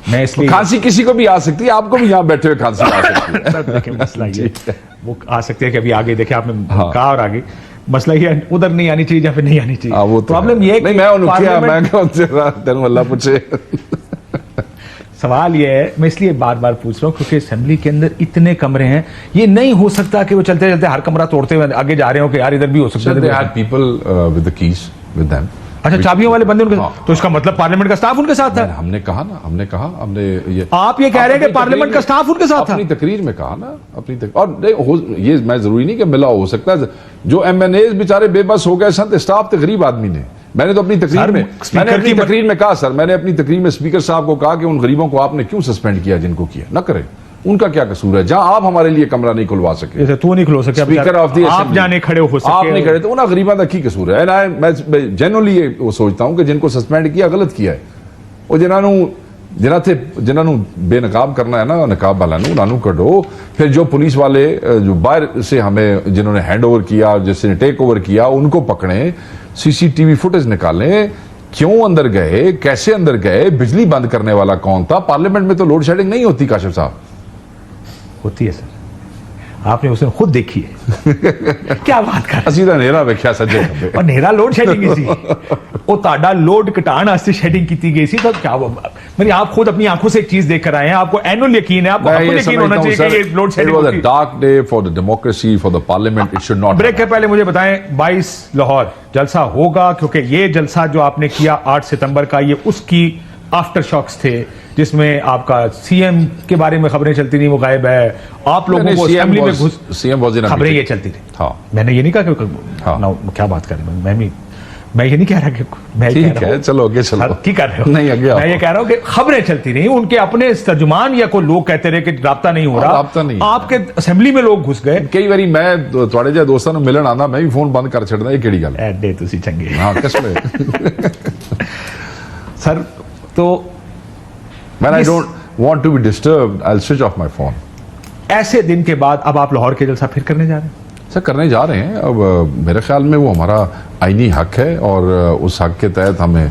मैं इसलिए खांसी किसी को भी आ सकती है, आपको भी यहाँ बैठे हुए खांसी आ सकती है। सर देखिए मसला ये वो आ सकती है कि अभी आगे देखे आपने हाँ। कहा और आगे मसला ये उधर नहीं आनी चाहिए या फिर नहीं आनी चाहिए। वो तो प्रॉब्लम ये है नहीं, कि मैं उन्हें क्या मैं पार्लियामेंट- तेन अल्लाह पूछे। सवाल ये है, मैं इसलिए बार बार पूछ रहा हूँ क्योंकि असेंबली के अंदर इतने कमरे हैं, ये नहीं हो सकता कि वो चलते चलते हर कमरा तोड़ते हुए आगे जा रहे हो कि यार इधर भी हो सकता They है। had people with the keys with them. अच्छा, चाबियों वाले बंदे उनके हाँ। तो इसका मतलब पार्लियामेंट का स्टाफ उनके साथ था। हमने कहा ना, हमने ये आप ये कह रहे हैं कि पार्लियामेंट का स्टाफ उनके साथ था। अपनी तकरीर में कहा ना, और ये मैं जरूरी नहीं कि मिला हो सकता है जो MNAs बेचारे बेबस हो गए संत स्टाफ तकरीब आदमी ने। मैंने तो अपनी तकरीर में कहा सर, मैंने अपनी तकरीर में स्पीकर साहब को कहा कि उन गरीबों को आपने क्यों सस्पेंड किया जिनको किया, ना करें, उनका क्या कसूर है जहां आप हमारे लिए कमरा नहीं खुलवा सके, तू नहीं खुलो सके, स्पीकर ऑफ द आप जाने खड़े हो सके, आप नहीं खड़े तो उन्हें गरीबा का की कसूर है। मैं जेन्युइनली ये वो सोचता हूं कि जिनको सस्पेंड किया गलत किया है, और जिन्होंने बेनकाब करना है ना नकाब वाला उन्होंने कढो, फिर जो पुलिस वाले जो बाहर से हमें जिन्होंने हैंड ओवर किया, जिसने टेक ओवर किया, उनको पकड़ें, CCTV फुटेज निकालें, क्यों अंदर गए, कैसे अंदर गए, बिजली बंद करने वाला कौन था। पार्लियामेंट में तो लोड शेडिंग नहीं होती काशिफ साहब। होती है सर, आपने उसे खुद देखी है। क्या बात कर ਅਸੀਂ ਤਾਂ ਨੇਰਾ ਵੇਖਿਆ ਸੱਜੇ ਖੱਬੇ और नेरा लोड शेडिंग ही सी वो ताड़ा लोड घटाने वास्ते शेडिंग की गई सी। तो क्या मेरी आप खुद अपनी आंखों से एक चीज देख कर आए हैं, आपको एनुअल यकीन है, आपको यकीन होना चाहिए कि ये लोड शेडिंग होती है। Dark day for the democracy, for the parliament, it should not. Break के पहले मुझे बताएं, 22 लाहौर जलसा होगा, क्योंकि ये जलसा जो आपने किया 8 सितंबर का, ये उसकी आफ्टर शॉक्स थे जिसमें आपका CM के बारे में खबरें चलती नहीं, वो गायब है, आप लोगों को असेंबली में घुस खबरें ये चलती थी। हाँ, मैंने ये नहीं कहा कि हाँ। क्या बात कर रहे हैं, मैं ये नहीं कह रहा कि मैं ठीक है, चलो आगे चलो। की कर रहे हो? नहीं आगे मैं ये कह रहा हूं कि खबरें चलती नहीं, उनके अपने तर्जुमान या कोई लोग कहते रहे कि राब्ता नहीं हो रहा, राब्ता नहीं, आपके असेंबली में लोग घुस गए। कई बारी मैं थोड़े जे दोस्तों को मिलन आना, मैं भी फोन बंद कर छड़ना, ये केड़ी गल एडे तुसी चंगे। हाँ कसम सर तो When I don't want to be disturbed, I'll switch off my phone. ऐसे दिन के बाद अब आप लाहौर के जलसा फिर करने जा रहे हैं? सर करने जा रहे हैं। अब मेरे ख्याल में वो हमारा आईनी हक है और उस हक के तहत हमें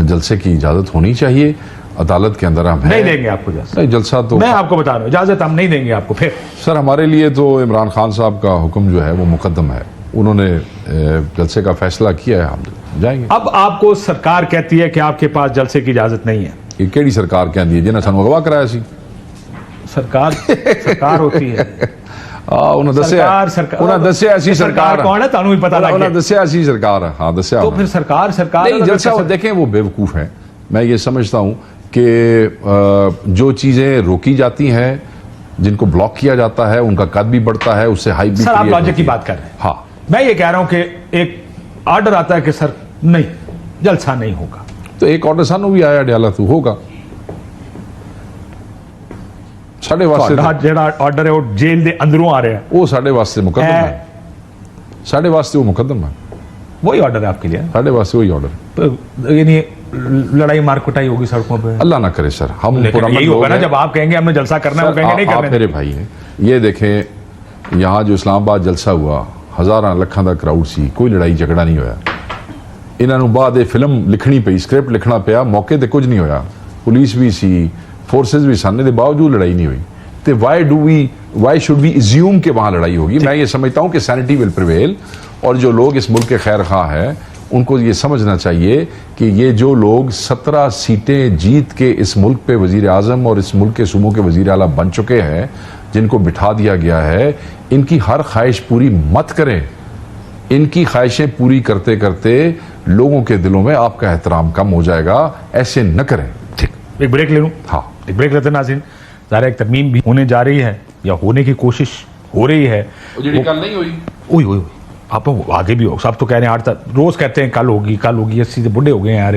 जलसे की इजाजत होनी चाहिए। अदालत के अंदर हम नहीं देंगे आपको जलसा। नहीं, जलसा तो मैं आपको बता रहा हूँ, इजाजत हम नहीं देंगे आपको। फिर सर हमारे लिए तो इमरान खान साहब का हुक्म जो है वो मुकद्दम है, उन्होंने जलसे का फैसला किया है, हम जाएंगे। अब आपको सरकार कहती है कि आपके पास जलसे की इजाजत नहीं है। ये केड़ी सरकार कहती है जिन्हें सानू अगवा कराया सी? सरकार होती है। उन्हें दस्या ऐसी सरकार कौन है, तानू भी पता लग गया। उन्हें दस्या ऐसी सरकार है। हाँ दस्या। तो फिर सरकार नहीं, जलसा देखें वो बेवकूफ है। मैं ये समझता हूं कि जो चीजें रोकी जाती हैं, जिनको ब्लॉक किया जाता है, उनका कद भी बढ़ता है, उससे हाइप भी। सर आप लॉजिक की बात कर रहे हैं। हाँ, मैं ये कह रहा हूं कि एक ऑर्डर आता है कि सर नहीं, जलसा नहीं होगा, तो एक ऑर्डर सानू भी आया डयाला तू होगा साढ़े वास्ते जेड़ा ऑर्डर है वो जेल दे अंदरों आ रहा है, वो साढ़े वास्ते मुकद्दम है, साढ़े वास्ते वो मुकद्दम है, वही ऑर्डर है आपके लिए। साढ़े वास्ते वही ऑर्डर, यानी लड़ाई मार कुटाई होगी सड़कों पे? अल्लाह ना करे सर। हम यही होगा ना जब आप कहेंगे हमने जलसा करना है, वो कहेंगे नहीं करना। मेरे भाई हैं, ये देखें यहाँ जो इस्लामाबाद जलसा हुआ, हजारां लखां दा क्राउड सी, कोई लड़ाई झगड़ा नहीं होया। इन्होंने बाद ये फिल्म लिखनी पई, स्क्रिप्ट लिखना पिया, मौके ते कुछ नहीं होया, पुलिस भी सी, फोर्सेस भी सामने, के बावजूद लड़ाई नहीं हुई। तो वाई शुड वी अज्यूम कि वहां लड़ाई होगी? मैं ये समझता हूं कि सैनिटी विल प्रिवेल, और जो लोग इस मुल्क के खैर खा है उनको ये समझना चाहिए कि ये जो लोग 17 सीटें जीत के इस मुल्क पे वजीर आजम और इस मुल्क के सूबों के वजीर आला बन चुके हैं, जिनको बिठा दिया गया है, इनकी हर ख्वाहिश पूरी मत करें। इनकी ख्वाहिशें पूरी करते करते लोगों के दिलों में आपका एहतराम कम हो जाएगा, ऐसे न करें। ठीक, एक ब्रेक ले लूं? हाँ, एक ब्रेक लेते नाज़रीन। ज़ाहिर एक तरमीम भी होने जा रही है या होने की कोशिश हो रही है, कल नहीं हुई। ओई आप आगे भी हो, सब तो कह रहे हैं 8 रोज कहते हैं कल होगी कल होगी, 80 से बुढ़े हो गए यार,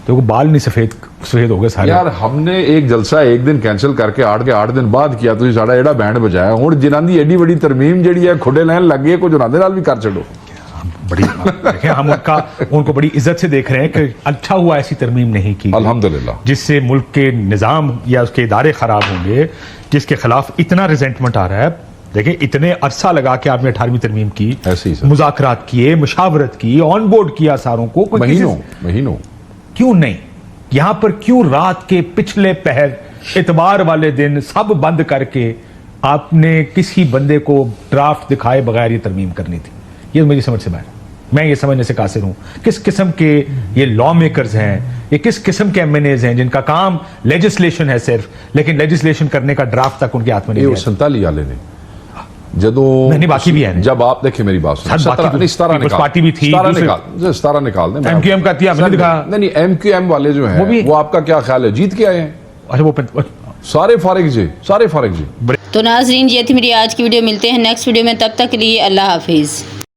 तो बाल नहीं सफेद हो गए सारे। यार हमने एक जलसा एक दिन कैंसिल करके 8 दिन बाद किया, तुसीं साडा एड़ा बैंड बजाया, हुण जिन्हां दी एडी बड़ी तरमीम जिहड़ी है खुडे लैन लग गई, कुछ उन्हां दे नाल भी कर छड्डो। बड़ी देखें, हम उनको बड़ी इज्जत से देख रहे हैं कि अच्छा हुआ ऐसी तरमीम नहीं की, अल्हम्दुलिल्लाह, जिससे मुल्क के निज़ाम या उसके इदारे खराब होंगे, जिसके खिलाफ इतना रिजेंटमेंट आ रहा है। देखिए इतने अरसा लगा के आपने 18वीं तरमीम की, मुज़ाकरात किए, मुशावरत की, ऑन बोर्ड किया सारों को, महीनों क्यों नहीं? यहां पर क्यों रात के पिछले पहर इतवार वाले दिन सब बंद करके आपने किसी बंदे को ड्राफ्ट दिखाए बगैर ये तरमीम करनी थी? ये मेरी समझ से बाहर है। मैं ये समझने से कासिर हूं किस किस्म के ये लॉ मेकर्स हैं, ये किस किस्म के एमएनएज हैं जिनका काम लेजिस्लेशन है सिर्फ, लेकिन लेजिस्लेशन करने का ड्राफ्ट तक उनके हाथ में नहीं ये है। 47 वाले ने जदों नहीं, बाकी भी है। जब आप देखिए मेरी बात सुनो, सर, बाकी 17 People's पार्टी भी थी, 17 निकाल दें। MQM का दिया, मैंने सर, दिखाया। नहीं MQM वाले जो हैं वो आपका क्या ख्याल है, जीत के आए हैं? अच्छा वो सारे फारिग जी। तो नाज़रीन, ये थी मेरी आज की वीडियो। मिलते हैं नेक्स्ट वीडियो में, तब तक के लिए अल्लाह हाफिज़।